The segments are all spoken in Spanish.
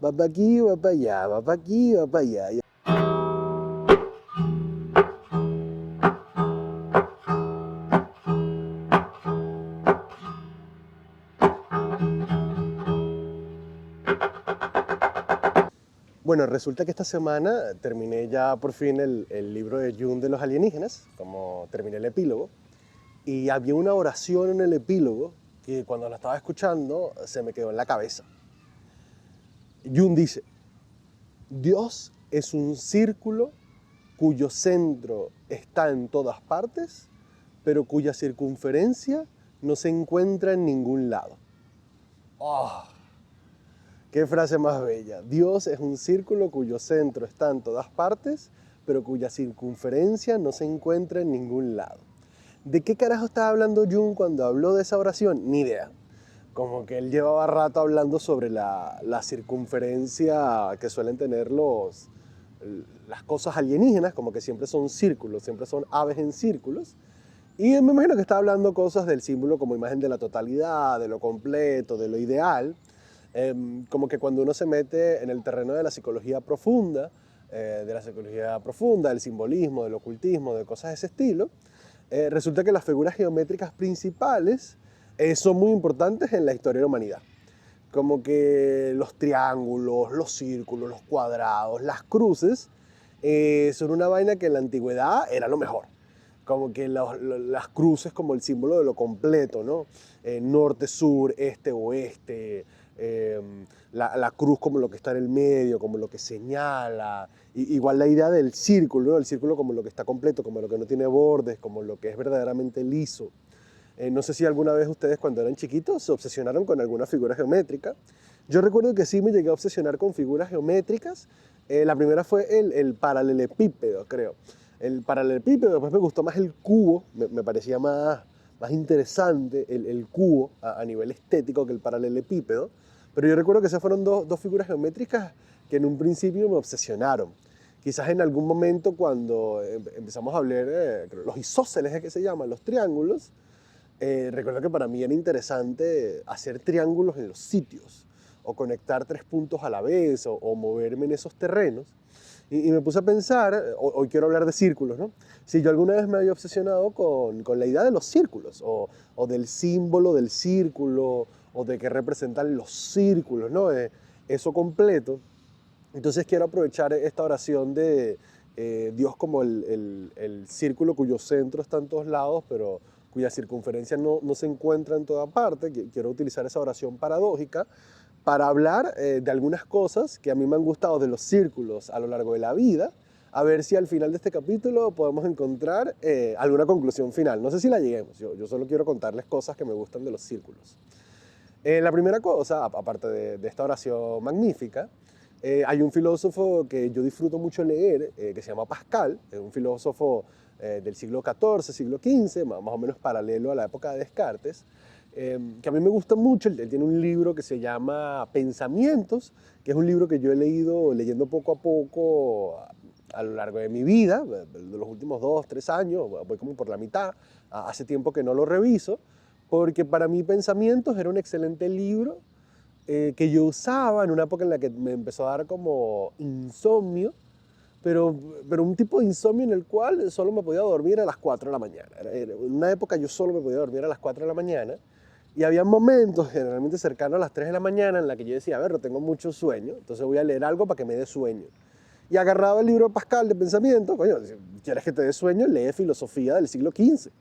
Va para aquí, va para allá, va para aquí, va para allá. Bueno, resulta que esta semana terminé ya por fin el libro de Jung de los alienígenas, como terminé el epílogo, y había una oración en el epílogo que cuando la estaba escuchando se me quedó en la cabeza. Jung dice, Dios es un círculo cuyo centro está en todas partes, pero cuya circunferencia no se encuentra en ningún lado. ¡Oh! ¡Qué frase más bella! Dios es un círculo cuyo centro está en todas partes, pero cuya circunferencia no se encuentra en ningún lado. ¿De qué carajo estaba hablando Jung cuando habló de esa oración? Ni idea. Como que él llevaba rato hablando sobre la circunferencia que suelen tener las cosas alienígenas, como que siempre son círculos, siempre son aves en círculos. Y me imagino que está hablando cosas del símbolo como imagen de la totalidad, de lo completo, de lo ideal. Como que cuando uno se mete en el terreno de la psicología profunda, del simbolismo, del ocultismo, de cosas de ese estilo, resulta que las figuras geométricas principales son muy importantes en la historia de la humanidad. Como que los triángulos, los círculos, los cuadrados, las cruces, son una vaina que en la antigüedad era lo mejor. Como que las cruces como el símbolo de lo completo, ¿no? Norte, sur, este, oeste, eh, la cruz como lo que está en el medio, como lo que señala. Igual la idea del círculo, ¿no? El círculo como lo que está completo, como lo que no tiene bordes, como lo que es verdaderamente liso. No sé si alguna vez ustedes cuando eran chiquitos se obsesionaron con alguna figura geométrica. Yo recuerdo que sí me llegué a obsesionar con figuras geométricas. La primera fue el paralelepípedo, creo. El paralelepípedo, después me gustó más el cubo, me parecía más interesante el cubo a nivel estético que el paralelepípedo. Pero yo recuerdo que esas fueron dos figuras geométricas que en un principio me obsesionaron. Quizás en algún momento cuando empezamos a hablar, los isósceles es que se llaman, los triángulos, recuerdo que para mí era interesante hacer triángulos en los sitios o conectar tres puntos a la vez o moverme en esos terrenos. Y me puse a pensar, hoy quiero hablar de círculos, ¿no? Si yo alguna vez me había obsesionado con la idea de los círculos o del símbolo del círculo o de qué representan los círculos, ¿no? Eso completo. Entonces quiero aprovechar esta oración de Dios como el círculo cuyo centro está en todos lados, pero cuya circunferencia no se encuentra en toda parte. Quiero utilizar esa oración paradójica para hablar de algunas cosas que a mí me han gustado de los círculos a lo largo de la vida, a ver si al final de este capítulo podemos encontrar alguna conclusión final. No sé si la lleguemos, yo solo quiero contarles cosas que me gustan de los círculos. La primera cosa, aparte de esta oración magnífica, hay un filósofo que yo disfruto mucho leer, que se llama Pascal, es un filósofo del siglo XIV, siglo XV, más o menos paralelo a la época de Descartes, que a mí me gusta mucho. Él tiene un libro que se llama Pensamientos, que es un libro que yo he leído leyendo poco a poco a lo largo de mi vida, de los últimos 2, 3 años, voy como por la mitad, hace tiempo que no lo reviso, porque para mí Pensamientos era un excelente libro que yo usaba en una época en la que me empezó a dar como insomnio, pero, pero un tipo de insomnio en el cual solo me podía dormir a las 4 de la mañana. En una época yo solo me podía dormir a las 4 de la mañana y había momentos generalmente cercanos a las 3 de la mañana en la que yo decía, a ver, no tengo mucho sueño, entonces voy a leer algo para que me dé sueño. Y agarraba el libro de Pascal de pensamiento, coño, si quieres que te dé sueño, lee filosofía del siglo XV.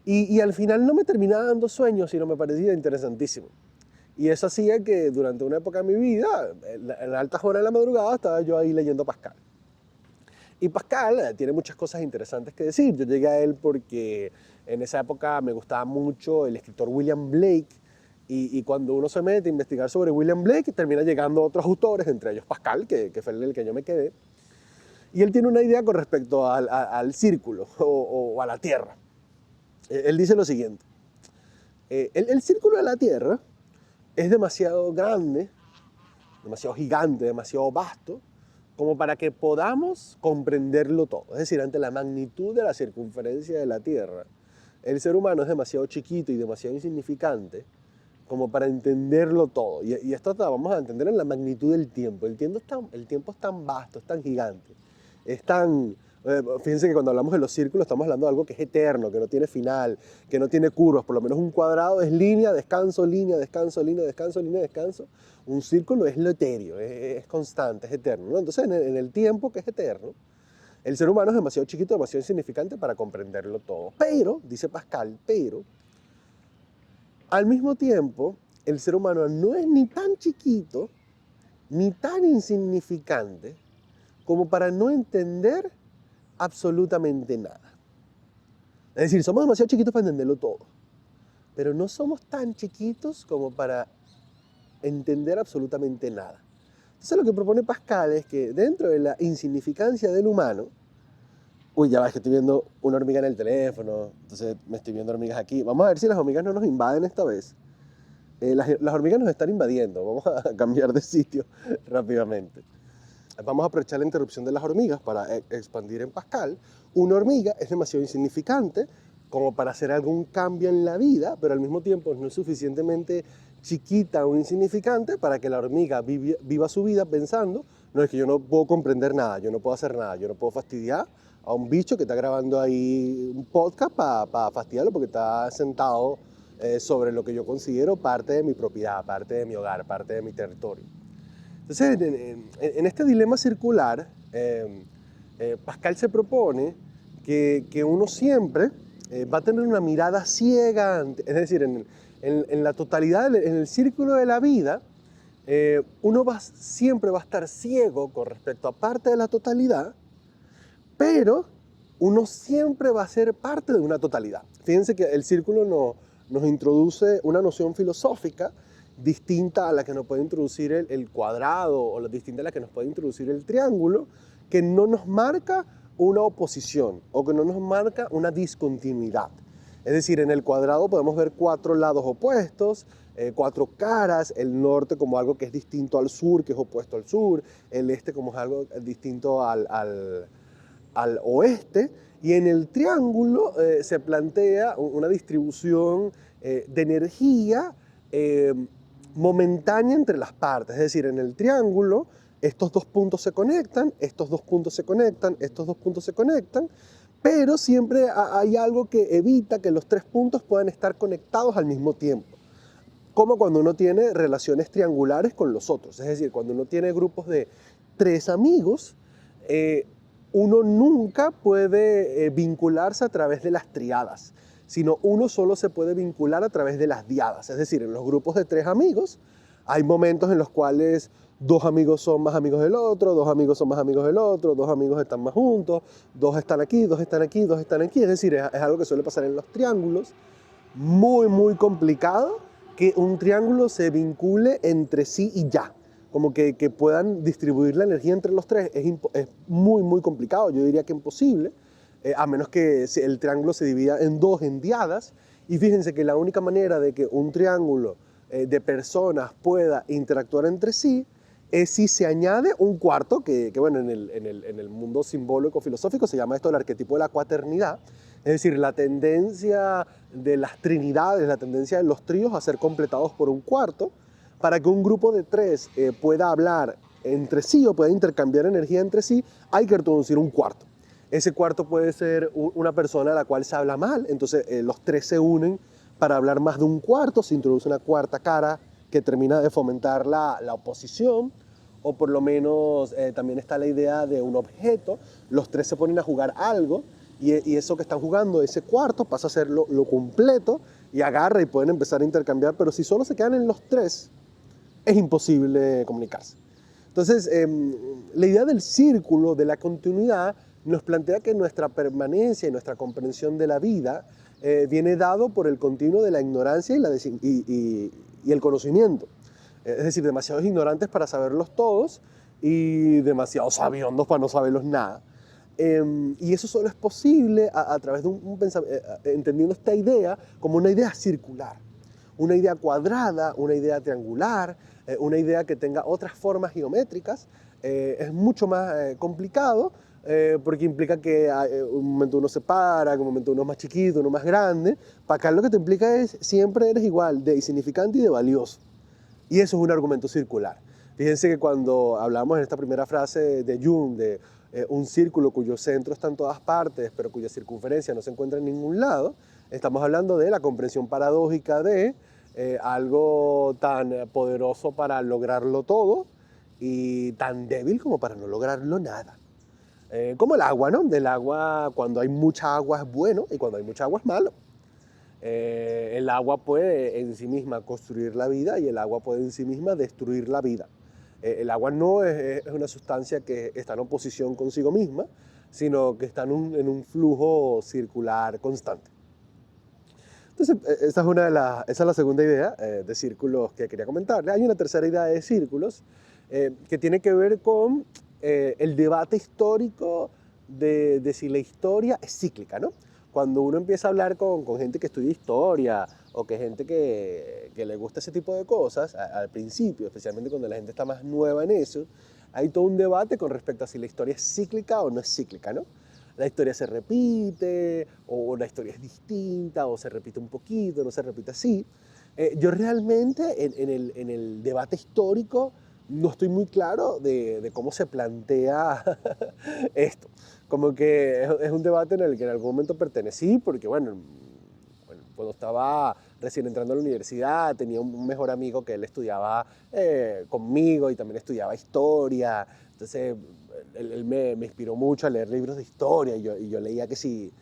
Y al final no me terminaba dando sueño, sino me parecía interesantísimo. Y eso hacía que durante una época de mi vida, en altas horas de la madrugada, estaba yo ahí leyendo Pascal. Y Pascal tiene muchas cosas interesantes que decir. Yo llegué a él porque en esa época me gustaba mucho el escritor William Blake. Y cuando uno se mete a investigar sobre William Blake, termina llegando otros autores, entre ellos Pascal, que fue el que yo me quedé. Y él tiene una idea con respecto al círculo o a la Tierra. Él dice lo siguiente. El círculo de la Tierra es demasiado grande, demasiado gigante, demasiado vasto, como para que podamos comprenderlo todo. Es decir, ante la magnitud de la circunferencia de la Tierra, el ser humano es demasiado chiquito y demasiado insignificante como para entenderlo todo. Y esto lo vamos a entender en la magnitud del tiempo. El tiempo es tan vasto, es tan gigante, es tan... fíjense que cuando hablamos de los círculos estamos hablando de algo que es eterno, que no tiene final, que no tiene curvas. Por lo menos un cuadrado es línea, descanso, línea, descanso, línea, descanso, línea, descanso. Un círculo es lo etéreo, es constante, es eterno, ¿no? Entonces en el tiempo, que es eterno, el ser humano es demasiado chiquito, demasiado insignificante para comprenderlo todo. Pero, dice Pascal, pero, al mismo tiempo, el ser humano no es ni tan chiquito, ni tan insignificante, como para no entender absolutamente nada. Es decir, somos demasiado chiquitos para entenderlo todo, pero no somos tan chiquitos como para entender absolutamente nada. Entonces lo que propone Pascal es que dentro de la insignificancia del humano, uy, ya va, es que estoy viendo una hormiga en el teléfono, entonces me estoy viendo hormigas aquí. Vamos a ver si las hormigas no nos invaden esta vez. Las hormigas nos están invadiendo, vamos a cambiar de sitio rápidamente. Vamos a aprovechar la interrupción de las hormigas para expandir en Pascal. Una hormiga es demasiado insignificante como para hacer algún cambio en la vida, pero al mismo tiempo no es suficientemente chiquita o insignificante para que la hormiga viva su vida pensando, no, es que yo no puedo comprender nada, yo no puedo hacer nada, yo no puedo fastidiar a un bicho que está grabando ahí un podcast para fastidiarlo porque está sentado sobre lo que yo considero parte de mi propiedad, parte de mi hogar, parte de mi territorio. Entonces, en este dilema circular, Pascal se propone que uno siempre va a tener una mirada ciega, es decir, en la totalidad, en el círculo de la vida, uno siempre va a estar ciego con respecto a parte de la totalidad, pero uno siempre va a ser parte de una totalidad. Fíjense que el círculo nos introduce una noción filosófica distinta a la que nos puede introducir el cuadrado o distinta a la que nos puede introducir el triángulo, que no nos marca una oposición o que no nos marca una discontinuidad. Es decir, en el cuadrado podemos ver 4 lados opuestos, 4 caras, el norte como algo que es distinto al sur, que es opuesto al sur, el este como algo distinto al oeste, y en el triángulo se plantea una distribución de energía momentánea entre las partes. Es decir, en el triángulo estos 2 puntos se conectan, estos 2 puntos se conectan, estos 2 puntos se conectan, pero siempre hay algo que evita que los 3 puntos puedan estar conectados al mismo tiempo. Como cuando uno tiene relaciones triangulares con los otros. Es decir, cuando uno tiene grupos de 3 amigos, uno nunca puede vincularse a través de las triadas, sino uno solo se puede vincular a través de las diadas. Es decir, en los grupos de 3 amigos hay momentos en los cuales 2 amigos son más amigos del otro, 2 amigos son más amigos del otro, 2 amigos están más juntos, 2 están aquí, 2 están aquí, 2 están aquí. Es decir, es algo que suele pasar en los triángulos. Muy, muy complicado que un triángulo se vincule entre sí y ya. Como que puedan distribuir la energía entre los 3 es muy, muy complicado. Yo diría que imposible, a menos que el triángulo se divida en 2 en diadas. Y fíjense que la única manera de que un triángulo de personas pueda interactuar entre sí es si se añade un cuarto, que bueno, en el mundo simbólico filosófico se llama esto el arquetipo de la cuaternidad. Es decir, la tendencia de las trinidades, la tendencia de los tríos a ser completados por un cuarto. Para que un grupo de 3 pueda hablar entre sí o pueda intercambiar energía entre sí, hay que introducir un cuarto. Ese cuarto puede ser una persona a la cual se habla mal, entonces los 3 se unen para hablar más de un cuarto, se introduce una cuarta cara que termina de fomentar la oposición, o por lo menos también está la idea de un objeto, los 3 se ponen a jugar algo, y eso que están jugando, ese cuarto, pasa a ser lo completo, y agarra y pueden empezar a intercambiar, pero si solo se quedan en los 3, es imposible comunicarse. Entonces, la idea del círculo, de la continuidad, nos plantea que nuestra permanencia y nuestra comprensión de la vida viene dado por el continuo de la ignorancia y el conocimiento. Es decir, demasiados ignorantes para saberlos todos y demasiados sabiondos para no saberlos nada. Y eso solo es posible a través de un pensamiento, entendiendo esta idea como una idea circular, una idea cuadrada, una idea triangular, una idea que tenga otras formas geométricas, es mucho más complicado, porque implica que un momento uno se para, que un momento uno es más chiquito, uno más grande. Para acá lo que te implica es siempre eres igual de insignificante y de valioso. Y eso es un argumento circular. Fíjense que cuando hablamos en esta primera frase de Jung, de un círculo cuyo centro está en todas partes, pero cuya circunferencia no se encuentra en ningún lado, estamos hablando de la comprensión paradójica de algo tan poderoso para lograrlo todo y tan débil como para no lograrlo nada. Como el agua, ¿no? Del agua, cuando hay mucha agua es bueno y cuando hay mucha agua es malo. El agua puede en sí misma construir la vida y el agua puede en sí misma destruir la vida. El agua no es una sustancia que está en oposición consigo misma, sino que está en un flujo circular constante. Entonces, esa es la segunda idea de círculos que quería comentarle. Hay una tercera idea de círculos que tiene que ver con el debate histórico de si la historia es cíclica, ¿no? Cuando uno empieza a hablar con gente que estudia historia o que gente que le gusta ese tipo de cosas, al principio, especialmente cuando la gente está más nueva en eso, hay todo un debate con respecto a si la historia es cíclica o no es cíclica, ¿no? La historia se repite, o la historia es distinta, o se repite un poquito, no se repite así. Yo realmente en el debate histórico no estoy muy claro de cómo se plantea esto. Como que es un debate en el que en algún momento pertenecí, porque bueno, cuando estaba recién entrando a la universidad, tenía un mejor amigo que él estudiaba conmigo y también estudiaba historia. Entonces, él me inspiró mucho a leer libros de historia y yo leía que sí,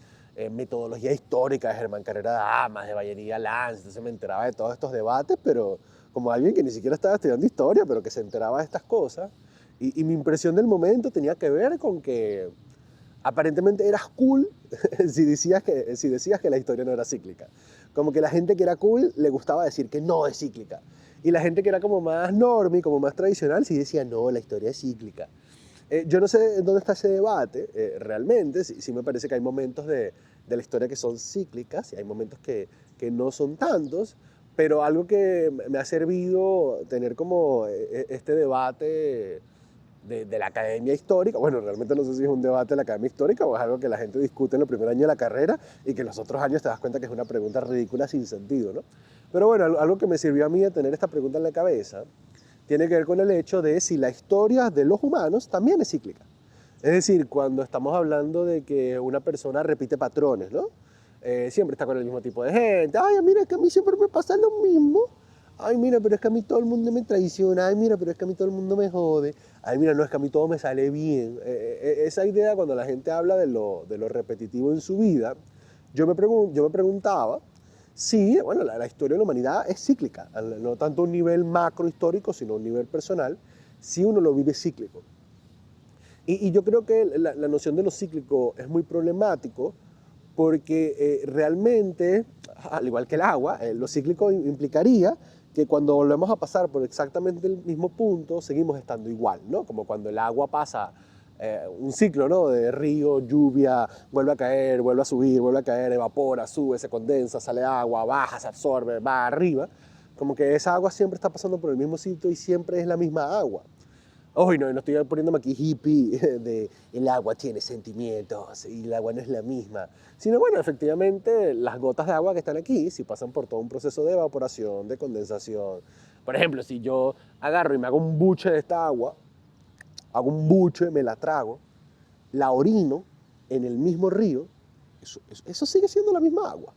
metodología histórica de Germán Carrera Damas, de Vallería Lanz. Entonces me enteraba de todos estos debates, pero como alguien que ni siquiera estaba estudiando historia, pero que se enteraba de estas cosas. Y mi impresión del momento tenía que ver con que aparentemente eras cool si decías que la historia no era cíclica. Como que la gente que era cool le gustaba decir que no es cíclica. Y la gente que era como más normie, como más tradicional, sí decía, no, la historia es cíclica. Yo no sé en dónde está ese debate realmente. Sí me parece que hay momentos de la historia que son cíclicas y hay momentos que no son tantos, pero algo que me ha servido tener como este debate de la academia histórica. Bueno, realmente no sé si es un debate de la academia histórica o es algo que la gente discute en el primer año de la carrera y que en los otros años te das cuenta que es una pregunta ridícula sin sentido, ¿no? Pero bueno, algo que me sirvió a mí de tener esta pregunta en la cabeza tiene que ver con el hecho de si la historia de los humanos también es cíclica. Es decir, cuando estamos hablando de que una persona repite patrones, ¿no? Siempre está con el mismo tipo de gente. Ay, mira, es que a mí siempre me pasa lo mismo. Ay, mira, pero es que a mí todo el mundo me traiciona. Ay, mira, pero es que a mí todo el mundo me jode. Ay, mira, no, es que a mí todo me sale bien. Esa idea, cuando la gente habla de lo repetitivo en su vida, yo me preguntaba si, bueno, la historia de la humanidad es cíclica, no tanto a un nivel macro histórico, sino a un nivel personal, si uno lo vive cíclico. Y yo creo que la noción de lo cíclico es muy problemático porque realmente, al igual que el agua, lo cíclico implicaría que cuando volvemos a pasar por exactamente el mismo punto, seguimos estando igual, ¿no? Como cuando el agua pasa un ciclo, ¿no? De río, lluvia, vuelve a caer, vuelve a subir, vuelve a caer, evapora, sube, se condensa, sale agua, baja, se absorbe, va arriba. Como que esa agua siempre está pasando por el mismo sitio y siempre es la misma agua. Oye, no estoy poniéndome aquí hippie de el agua tiene sentimientos y el agua no es la misma. Sino, bueno, efectivamente, las gotas de agua que están aquí, si pasan por todo un proceso de evaporación, de condensación. Por ejemplo, si yo agarro y me hago un buche de esta agua, hago un buche, me la trago, la orino en el mismo río, eso sigue siendo la misma agua.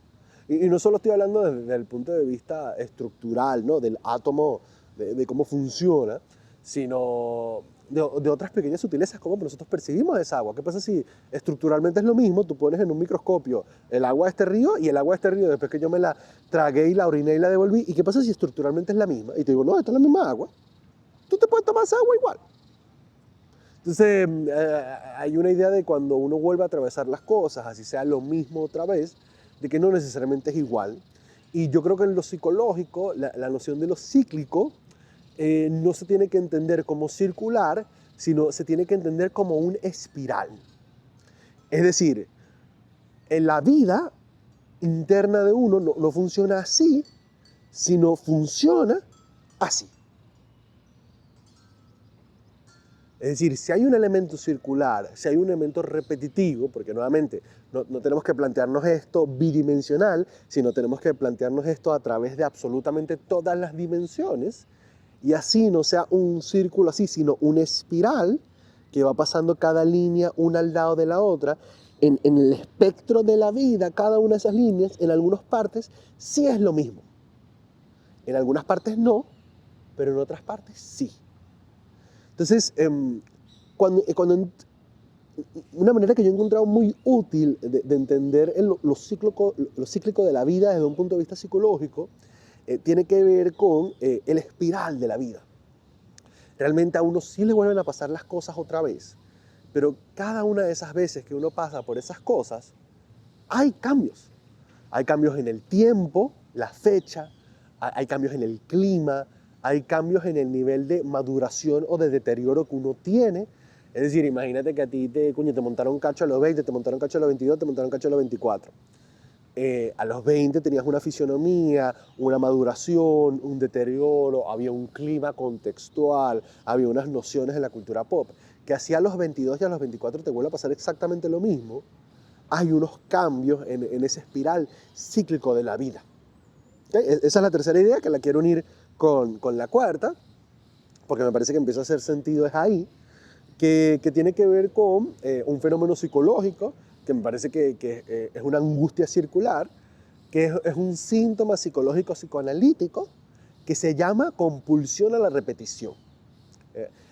Y no solo estoy hablando desde el punto de vista estructural, ¿no? Del átomo, de cómo funciona, sino de otras pequeñas sutilezas, como nosotros percibimos esa agua. ¿Qué pasa si estructuralmente es lo mismo? Tú pones en un microscopio el agua de este río y el agua de este río, después que yo me la tragué y la oriné y la devolví, ¿y qué pasa si estructuralmente es la misma? Y te digo, no, esta es la misma agua. Tú te puedes tomar esa agua igual. Entonces, hay una idea de cuando uno vuelve a atravesar las cosas, así sea lo mismo otra vez, de que no necesariamente es igual. Y yo creo que en lo psicológico, la noción de lo cíclico no se tiene que entender como circular, sino se tiene que entender como un espiral. Es decir, en la vida interna de uno no funciona así, sino funciona así. Es decir, si hay un elemento circular, si hay un elemento repetitivo, porque nuevamente no tenemos que plantearnos esto bidimensional, sino tenemos que plantearnos esto a través de absolutamente todas las dimensiones, y así no sea un círculo así, sino una espiral que va pasando cada línea una al lado de la otra. En el espectro de la vida, cada una de esas líneas, en algunas partes, sí es lo mismo. En algunas partes no, pero en otras partes sí. Entonces, una manera que yo he encontrado muy útil de entender lo cíclico de la vida desde un punto de vista psicológico, tiene que ver con el espiral de la vida. Realmente a uno sí le vuelven a pasar las cosas otra vez, pero cada una de esas veces que uno pasa por esas cosas, hay cambios. Hay cambios en el tiempo, la fecha, hay cambios en el clima, hay cambios en el nivel de maduración o de deterioro que uno tiene. Es decir, imagínate que a ti te montaron un cacho a los 20, te montaron un cacho a los 22, te montaron un cacho a los 24. A los 20 tenías una fisionomía, una maduración, un deterioro, había un clima contextual, había unas nociones de la cultura pop, que hacia los 22 y a los 24 te vuelve a pasar exactamente lo mismo. Hay unos cambios en ese espiral cíclico de la vida. ¿Okay? Esa es la tercera idea, que la quiero unir con la cuarta, porque me parece que empieza a hacer sentido, es ahí, que tiene que ver con un fenómeno psicológico, que me parece que es una angustia circular, que es un síntoma psicológico psicoanalítico que se llama compulsión a la repetición.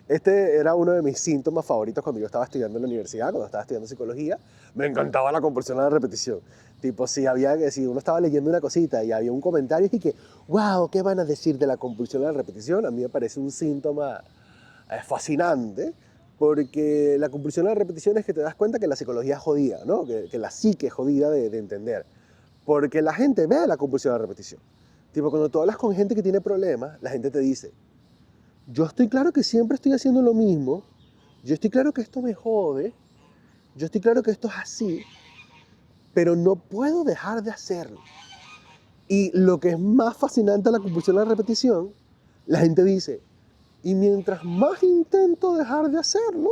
Este era uno de mis síntomas favoritos cuando yo estaba estudiando en la universidad, cuando estaba estudiando psicología. Me encantaba la compulsión a la repetición. Tipo, si uno estaba leyendo una cosita y había un comentario y que, wow, ¿qué van a decir de la compulsión a la repetición? A mí me parece un síntoma fascinante, porque la compulsión a la repetición es que te das cuenta que la psicología es jodida, ¿no? Que la psique es jodida de entender. Porque la gente ve la compulsión a la repetición. Tipo, cuando tú hablas con gente que tiene problemas, la gente te dice, yo estoy claro que siempre estoy haciendo lo mismo, yo estoy claro que esto me jode, yo estoy claro que esto es así, pero no puedo dejar de hacerlo. Y lo que es más fascinante a la compulsión a la repetición, la gente dice, y mientras más intento dejar de hacerlo,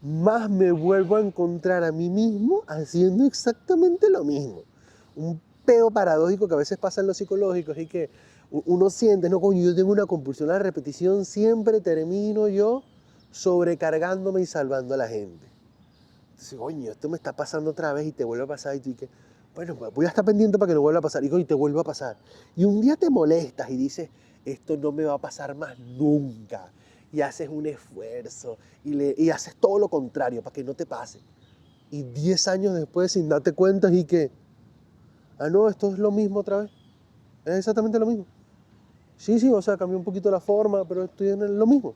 más me vuelvo a encontrar a mí mismo haciendo exactamente lo mismo. Un peo paradójico que a veces pasa en lo psicológico es que uno siente, no, coño, yo tengo una compulsión a la repetición, siempre termino yo sobrecargándome y salvando a la gente. Entonces, coño, esto me está pasando otra vez y te vuelve a pasar y tú dices, bueno, voy a estar pendiente para que no vuelva a pasar y te vuelve a pasar. Y un día te molestas y dices, esto no me va a pasar más nunca. Y haces un esfuerzo y haces todo lo contrario para que no te pase. Y 10 años después, sin darte cuenta, y que, no, esto es lo mismo otra vez. Es exactamente lo mismo. Sí, o sea, cambió un poquito la forma, pero estoy en lo mismo.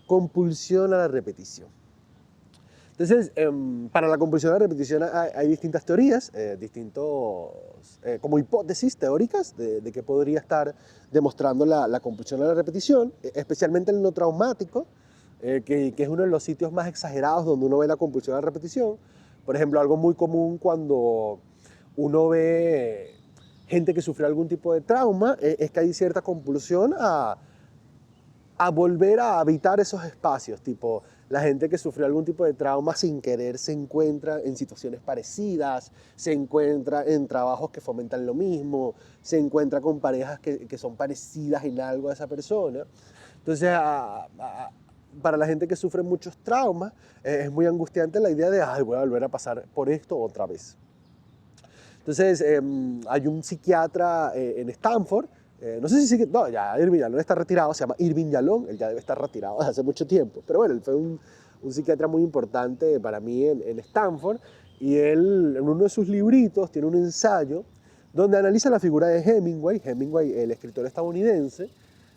Compulsión a la repetición. Entonces, para la compulsión a la repetición hay distintas teorías, como hipótesis teóricas de qué podría estar demostrando la compulsión a la repetición, especialmente el no traumático, que es uno de los sitios más exagerados donde uno ve la compulsión a la repetición. Por ejemplo, algo muy común cuando uno ve gente que sufrió algún tipo de trauma, es que hay cierta compulsión a volver a habitar esos espacios, tipo la gente que sufrió algún tipo de trauma sin querer se encuentra en situaciones parecidas, se encuentra en trabajos que fomentan lo mismo, se encuentra con parejas que son parecidas en algo a esa persona. Entonces, para la gente que sufre muchos traumas, es muy angustiante la idea de, ay, voy a volver a pasar por esto otra vez. Entonces, hay un psiquiatra en Stanford, no sé si no, ya Irving Yalom está retirado, se llama Irving Yalom, él ya debe estar retirado desde hace mucho tiempo, pero bueno, él fue un psiquiatra muy importante para mí en Stanford, y él en uno de sus libritos tiene un ensayo donde analiza la figura de Hemingway, el escritor estadounidense,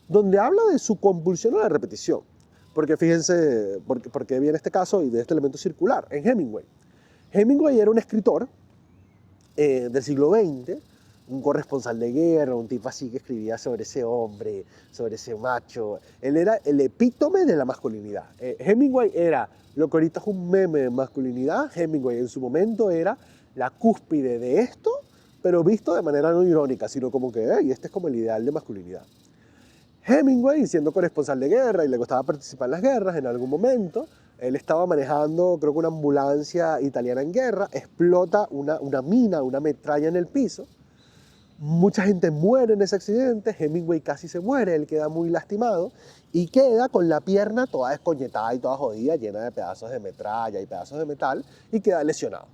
donde habla de su compulsión a la repetición. Porque fíjense, porque viene este caso y de este elemento circular en Hemingway. Hemingway era un escritor del siglo XX, un corresponsal de guerra, un tipo así que escribía sobre ese hombre, sobre ese macho. Él era el epítome de la masculinidad. Hemingway era lo que ahorita es un meme de masculinidad. Hemingway en su momento era la cúspide de esto, pero visto de manera no irónica, sino como que, hey, este es como el ideal de masculinidad. Hemingway, siendo corresponsal de guerra y le gustaba participar en las guerras, en algún momento, él estaba manejando, creo que una ambulancia italiana en guerra, explota una mina, una metralla en el piso. Mucha gente muere en ese accidente, Hemingway casi se muere, él queda muy lastimado y queda con la pierna toda descoñetada y toda jodida, llena de pedazos de metralla y pedazos de metal, y queda lesionado.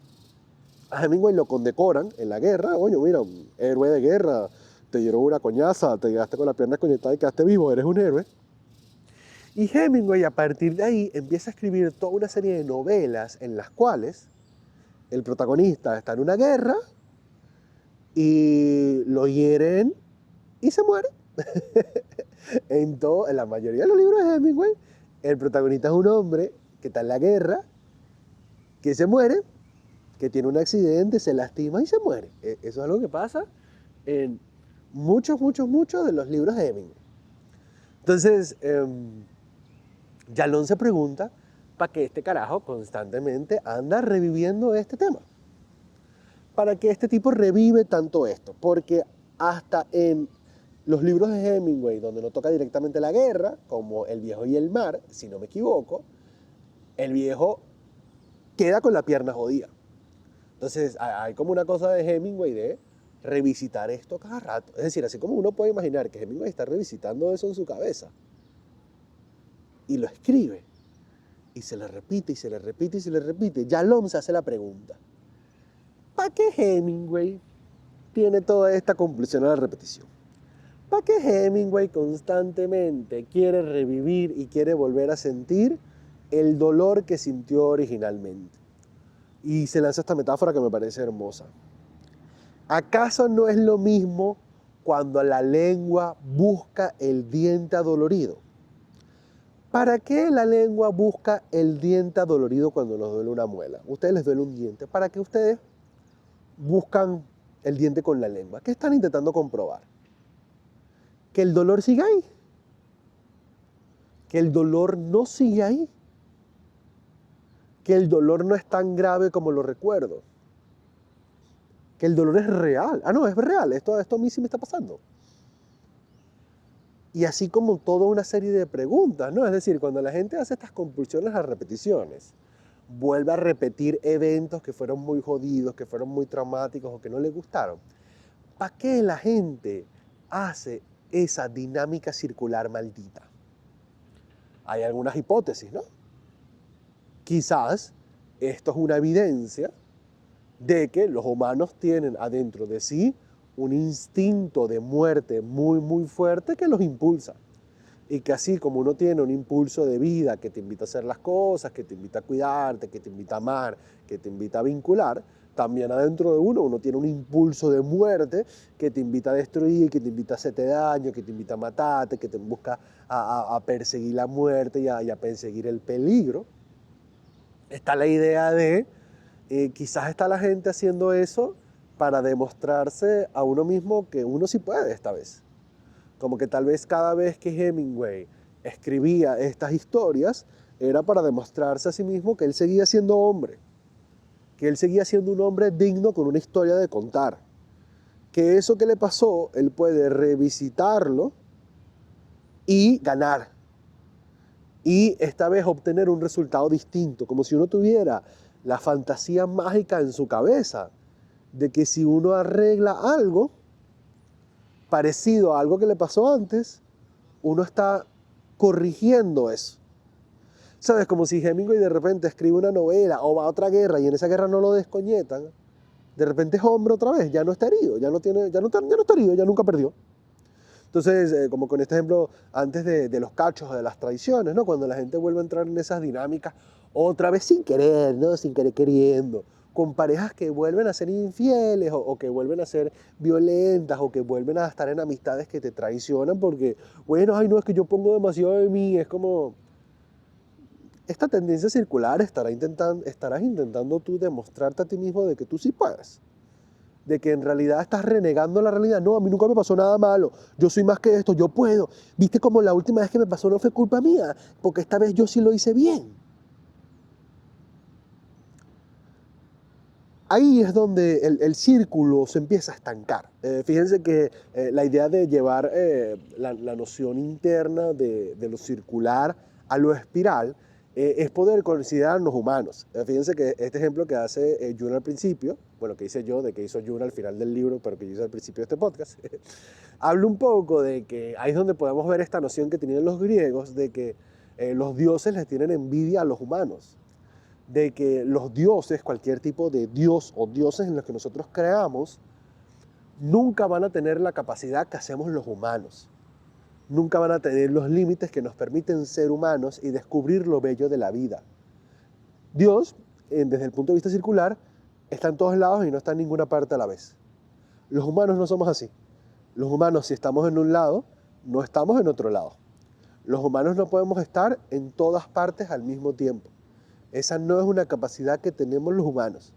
A Hemingway lo condecoran en la guerra, oye, mira, un héroe de guerra, te dieron una coñaza, te quedaste con la pierna descoñetada y quedaste vivo, eres un héroe. Y Hemingway a partir de ahí empieza a escribir toda una serie de novelas en las cuales el protagonista está en una guerra y lo hieren y se muere. En la mayoría de los libros de Hemingway, el protagonista es un hombre que está en la guerra, que se muere, que tiene un accidente, se lastima y se muere. Eso es algo que pasa en muchos de los libros de Hemingway. Entonces, Yalón se pregunta para qué este carajo constantemente anda reviviendo este tema. ¿Para qué este tipo revive tanto esto? Porque hasta en los libros de Hemingway, donde no toca directamente la guerra, como El viejo y el mar, si no me equivoco, el viejo queda con la pierna jodida. Entonces hay como una cosa de Hemingway de revisitar esto cada rato. Es decir, así como uno puede imaginar que Hemingway está revisitando eso en su cabeza y lo escribe y se le repite y se le repite y se le repite, Yalom se hace la pregunta: ¿para qué Hemingway tiene toda esta compulsión a la repetición? ¿Para qué Hemingway constantemente quiere revivir y quiere volver a sentir el dolor que sintió originalmente? Y se lanza esta metáfora que me parece hermosa. ¿Acaso no es lo mismo cuando la lengua busca el diente adolorido? ¿Para qué la lengua busca el diente adolorido cuando nos duele una muela? A ustedes les duele un diente. ¿Para qué ustedes buscan el diente con la lengua? ¿Qué están intentando comprobar? Que el dolor siga ahí. Que el dolor no sigue ahí. Que el dolor no es tan grave como lo recuerdo. Que el dolor es real. Ah, no, es real. Esto a mí sí me está pasando. Y así como toda una serie de preguntas, ¿no? Es decir, cuando la gente hace estas compulsiones a repeticiones, vuelve a repetir eventos que fueron muy jodidos, que fueron muy traumáticos o que no le gustaron, ¿para qué la gente hace esa dinámica circular maldita? Hay algunas hipótesis, ¿no? Quizás esto es una evidencia de que los humanos tienen adentro de sí un instinto de muerte muy fuerte que los impulsa. Y que así como uno tiene un impulso de vida que te invita a hacer las cosas, que te invita a cuidarte, que te invita a amar, que te invita a vincular, también adentro de uno tiene un impulso de muerte que te invita a destruir, que te invita a hacerte daño, que te invita a matarte, que te busca a perseguir la muerte y a perseguir el peligro. Está la idea de, quizás está la gente haciendo eso para demostrarse a uno mismo que uno sí puede esta vez. Como que tal vez cada vez que Hemingway escribía estas historias era para demostrarse a sí mismo que él seguía siendo hombre, que él seguía siendo un hombre digno con una historia de contar, que eso que le pasó, él puede revisitarlo y ganar, y esta vez obtener un resultado distinto, como si uno tuviera la fantasía mágica en su cabeza de que si uno arregla algo parecido a algo que le pasó antes, uno está corrigiendo eso. ¿Sabes? Como si Hemingway de repente escribe una novela o va a otra guerra y en esa guerra no lo descoñetan, de repente es hombre otra vez, ya no está herido, ya no está herido, ya nunca perdió. Entonces, como con este ejemplo antes de los cachos o de las traiciones, ¿no? Cuando la gente vuelve a entrar en esas dinámicas, otra vez sin querer, ¿no? Sin querer queriendo, con parejas que vuelven a ser infieles o que vuelven a ser violentas o que vuelven a estar en amistades que te traicionan porque, bueno, ay no, es que yo pongo demasiado de mí, es como... Esta tendencia circular estarás intentando tú demostrarte a ti mismo de que tú sí puedes. De que en realidad estás renegando la realidad. No, a mí nunca me pasó nada malo. Yo soy más que esto, yo puedo. ¿Viste como la última vez que me pasó no fue culpa mía? Porque esta vez yo sí lo hice bien. ahí es donde el círculo se empieza a estancar. Fíjense que la idea de llevar la noción interna de lo circular a lo espiral es poder considerarnos humanos. Fíjense que este ejemplo que hace Jung al principio, bueno, que hice yo, de que hizo Jung al final del libro, pero que yo hice al principio de este podcast, habla un poco de que ahí es donde podemos ver esta noción que tenían los griegos de que los dioses les tienen envidia a los humanos, de que los dioses, cualquier tipo de dios o dioses en los que nosotros creamos, nunca van a tener la capacidad que hacemos los humanos. Nunca van a tener los límites que nos permiten ser humanos y descubrir lo bello de la vida. Dios, desde el punto de vista circular, está en todos lados y no está en ninguna parte a la vez. Los humanos no somos así. Los humanos, si estamos en un lado, no estamos en otro lado. Los humanos no podemos estar en todas partes al mismo tiempo. Esa no es una capacidad que tenemos los humanos.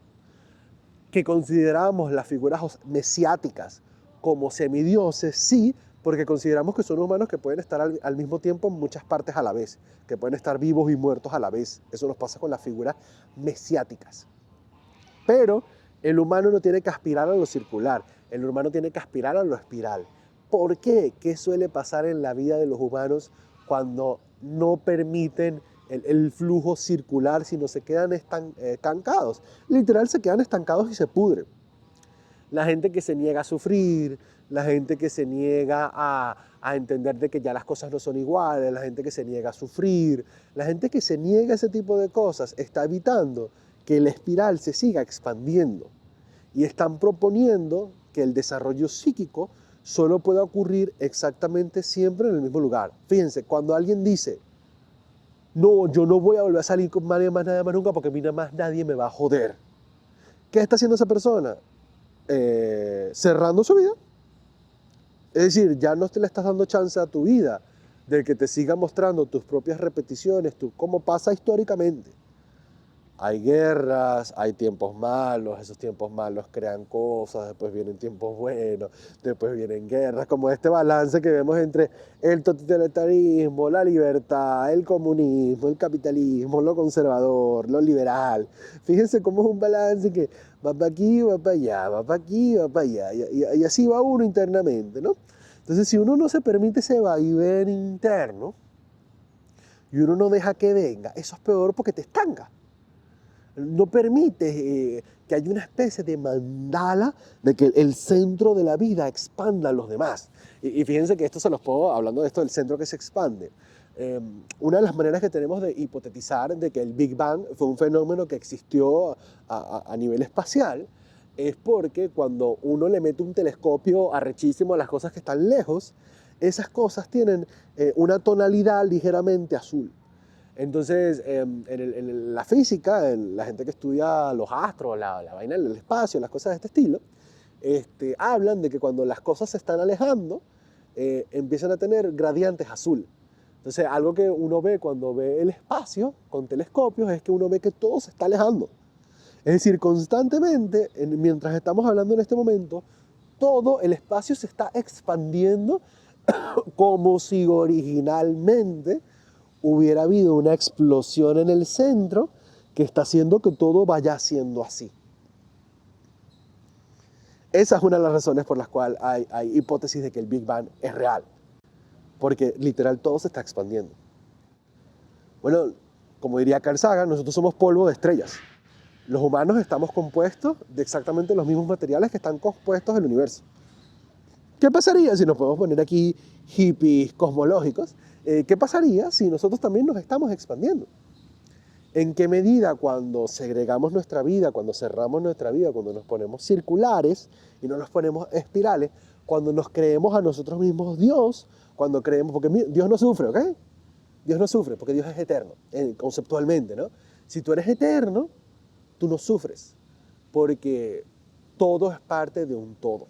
Que consideramos las figuras mesiáticas como semidioses, sí, porque consideramos que son humanos que pueden estar al mismo tiempo en muchas partes a la vez, que pueden estar vivos y muertos a la vez. Eso nos pasa con las figuras mesiáticas. Pero el humano no tiene que aspirar a lo circular, el humano tiene que aspirar a lo espiral. ¿Por qué? ¿Qué suele pasar en la vida de los humanos cuando no permiten el flujo circular, sino se quedan estancados? Literal, se quedan estancados y se pudren. La gente que se niega a sufrir, la gente que se niega a entender de que ya las cosas no son iguales, la gente que se niega a sufrir, la gente que se niega a ese tipo de cosas está evitando que la espiral se siga expandiendo y están proponiendo que el desarrollo psíquico solo pueda ocurrir exactamente siempre en el mismo lugar. Fíjense, cuando alguien dice, no, yo no voy a volver a salir con nadie más nunca porque a mí nada más nadie me va a joder. ¿Qué está haciendo esa persona? Cerrando su vida. Es decir, ya no te le estás dando chance a tu vida de que te siga mostrando tus propias repeticiones, cómo pasa históricamente. Hay guerras, hay tiempos malos, esos tiempos malos crean cosas, después vienen tiempos buenos, después vienen guerras, como este balance que vemos entre el totalitarismo, la libertad, el comunismo, el capitalismo, lo conservador, lo liberal. Fíjense cómo es un balance que va para aquí, va para allá, va para aquí, va para allá, y así va uno internamente, ¿no? Entonces, si uno no se permite ese vaivén interno, y uno no deja que venga, eso es peor porque te estanca. No permite que haya una especie de mandala de que el centro de la vida expanda a los demás. Y fíjense que esto se los puedo, hablando de esto del centro que se expande, una de las maneras que tenemos de hipotetizar de que el Big Bang fue un fenómeno que existió a nivel espacial es porque cuando uno le mete un telescopio arrechísimo a las cosas que están lejos, esas cosas tienen una tonalidad ligeramente azul. Entonces, en la física, la gente que estudia los astros, la vaina del espacio, las cosas de este estilo, hablan de que cuando las cosas se están alejando, empiezan a tener gradientes azul. Entonces, algo que uno ve cuando ve el espacio con telescopios es que uno ve que todo se está alejando. Es decir, constantemente, mientras estamos hablando en este momento, todo el espacio se está expandiendo como si originalmente hubiera habido una explosión en el centro que está haciendo que todo vaya siendo así. Esa es una de las razones por las cuales hay hipótesis de que el Big Bang es real. Porque literal todo se está expandiendo. Bueno, como diría Carl Sagan, nosotros somos polvo de estrellas. Los humanos estamos compuestos de exactamente los mismos materiales que están compuestos el universo. ¿Qué pasaría si nos podemos poner aquí hippies cosmológicos? ¿Qué pasaría si nosotros también nos estamos expandiendo? ¿En qué medida cuando segregamos nuestra vida, cuando cerramos nuestra vida, cuando nos ponemos circulares y no nos ponemos espirales, cuando nos creemos a nosotros mismos Dios, cuando creemos, porque Dios no sufre, ¿ok? Dios no sufre porque Dios es eterno, conceptualmente, ¿no? Si tú eres eterno, tú no sufres, porque todo es parte de un todo.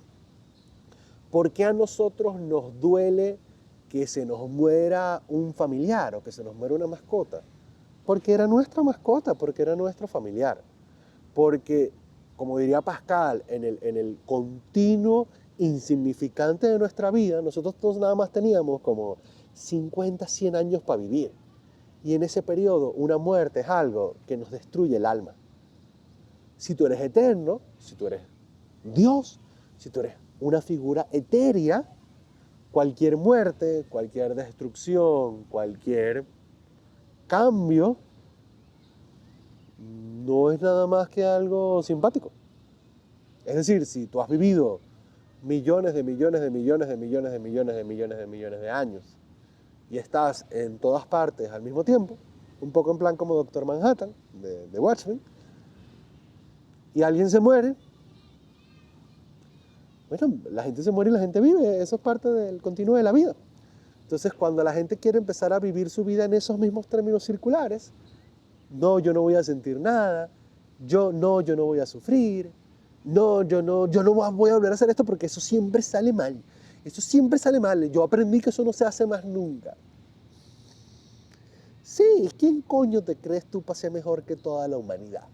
¿Por qué a nosotros nos duele que se nos muera un familiar o que se nos muera una mascota? Porque era nuestra mascota, porque era nuestro familiar. Porque, como diría Pascal, en el continuo insignificante de nuestra vida, nosotros todos nada más teníamos como 50, 100 años para vivir. Y en ese periodo, una muerte es algo que nos destruye el alma. Si tú eres eterno, si tú eres Dios, si tú eres una figura etérea, cualquier muerte, cualquier destrucción, cualquier cambio, no es nada más que algo simpático. Es decir, si tú has vivido millones de millones de millones de millones de millones de millones de millones de años y estás en todas partes al mismo tiempo, un poco en plan como Doctor Manhattan de Watchmen, y alguien se muere, bueno, la gente se muere y la gente vive, eso es parte del continuo de la vida. Entonces, cuando la gente quiere empezar a vivir su vida en esos mismos términos circulares, no, yo no voy a sentir nada, yo no voy a sufrir, no, yo no voy a volver a hacer esto porque eso siempre sale mal. Eso siempre sale mal. Yo aprendí que eso no se hace más nunca. Sí, ¿quién coño te crees tú para ser mejor que toda la humanidad?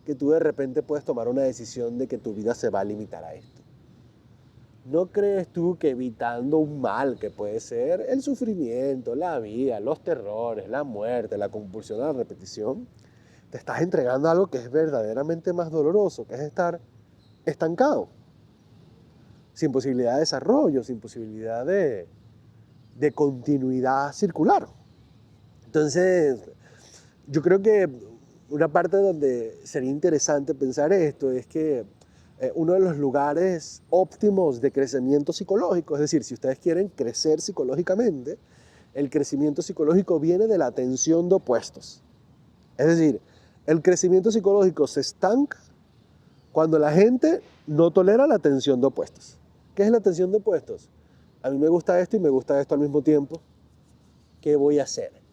Que tú de repente puedes tomar una decisión de que tu vida se va a limitar a esto. ¿No crees tú que evitando un mal que puede ser el sufrimiento, la vida, los terrores, la muerte, la compulsión a la repetición, te estás entregando algo que es verdaderamente más doloroso, que es estar estancado, sin posibilidad de desarrollo, sin posibilidad de continuidad circular? Entonces, yo creo que una parte donde sería interesante pensar esto es que uno de los lugares óptimos de crecimiento psicológico, es decir, si ustedes quieren crecer psicológicamente, el crecimiento psicológico viene de la tensión de opuestos. Es decir, el crecimiento psicológico se estanca cuando la gente no tolera la tensión de opuestos. ¿Qué es la tensión de opuestos? A mí me gusta esto y me gusta esto al mismo tiempo. ¿Qué voy a hacer?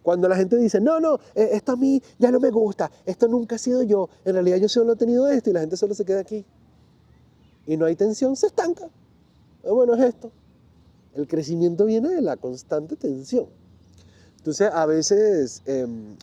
Cuando la gente dice, no, esto a mí ya no me gusta, esto nunca ha sido yo, en realidad yo solo he tenido esto y la gente solo se queda aquí. Y no hay tensión, se estanca. Bueno, es esto. El crecimiento viene de la constante tensión. Entonces, a veces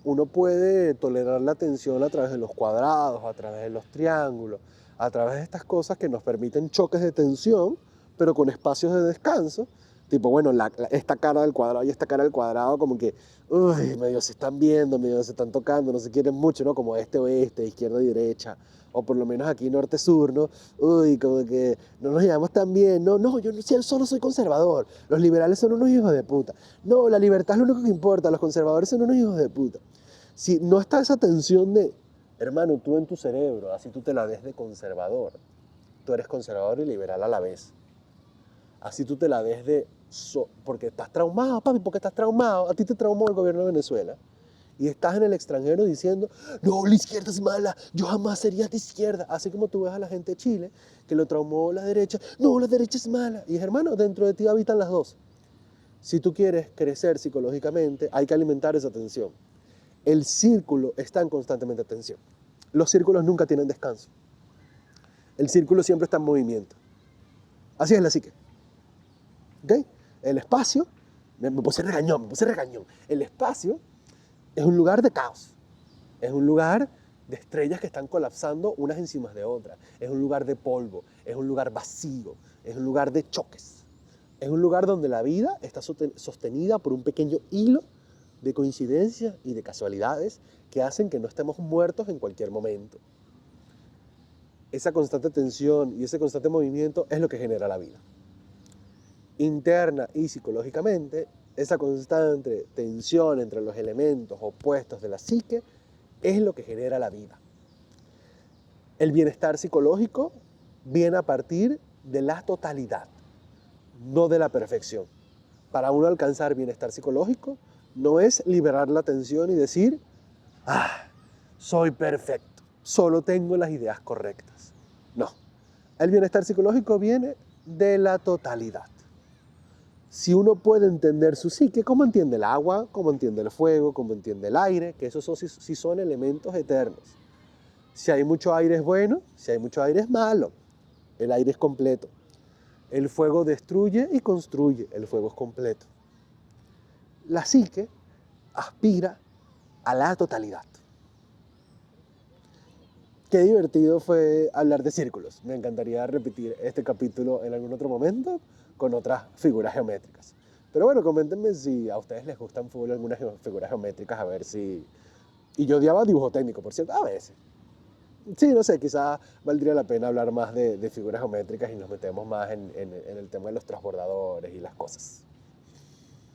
uno puede tolerar la tensión a través de los cuadrados, a través de los triángulos, a través de estas cosas que nos permiten choques de tensión, pero con espacios de descanso. Tipo, bueno, esta cara del cuadrado y esta cara del cuadrado como que, uy, medio se están viendo, medio se están tocando, no se quieren mucho, ¿no? Como este-oeste, izquierda y derecha, o por lo menos aquí norte-sur, ¿no? Uy, como que no nos llevamos tan bien, no, yo solo soy conservador, los liberales son unos hijos de puta. No, la libertad es lo único que importa, los conservadores son unos hijos de puta. Si no está esa tensión de, hermano, tú en tu cerebro, así tú te la des de conservador, tú eres conservador y liberal a la vez. Así tú te la des de, porque estás traumado, papi, porque estás traumado, a ti te traumó el gobierno de Venezuela. Y estás en el extranjero diciendo, no, la izquierda es mala, yo jamás sería de izquierda. Así como tú ves a la gente de Chile, que lo traumó la derecha, no, la derecha es mala. Y hermano, dentro de ti habitan las dos. Si tú quieres crecer psicológicamente, hay que alimentar esa tensión. El círculo está en constantemente tensión. Los círculos nunca tienen descanso. El círculo siempre está en movimiento. Así es la psique. ¿Okay? El espacio, me puse regañón. El espacio es un lugar de caos. Es un lugar de estrellas que están colapsando unas encima de otras. Es un lugar de polvo. Es un lugar vacío. Es un lugar de choques. Es un lugar donde la vida está sostenida por un pequeño hilo de coincidencias y de casualidades que hacen que no estemos muertos en cualquier momento. Esa constante tensión y ese constante movimiento es lo que genera la vida. Interna y psicológicamente, esa constante tensión entre los elementos opuestos de la psique es lo que genera la vida. El bienestar psicológico viene a partir de la totalidad, no de la perfección. Para uno alcanzar bienestar psicológico, no es liberar la tensión y decir, soy perfecto, solo tengo las ideas correctas. No, el bienestar psicológico viene de la totalidad. Si uno puede entender su psique, ¿cómo entiende el agua? ¿Cómo entiende el fuego? ¿Cómo entiende el aire? Que esos sí son elementos eternos. Si hay mucho aire es bueno, si hay mucho aire es malo. El aire es completo. El fuego destruye y construye, el fuego es completo. La psique aspira a la totalidad. Qué divertido fue hablar de círculos. Me encantaría repetir este capítulo en algún otro momento con otras figuras geométricas. Pero bueno, coméntenme si a ustedes les gustan full algunas figuras geométricas, a ver si... Y yo odiaba dibujo técnico, por cierto, a veces. Sí, no sé, quizás valdría la pena hablar más de figuras geométricas y nos metemos más en el tema de los transbordadores y las cosas.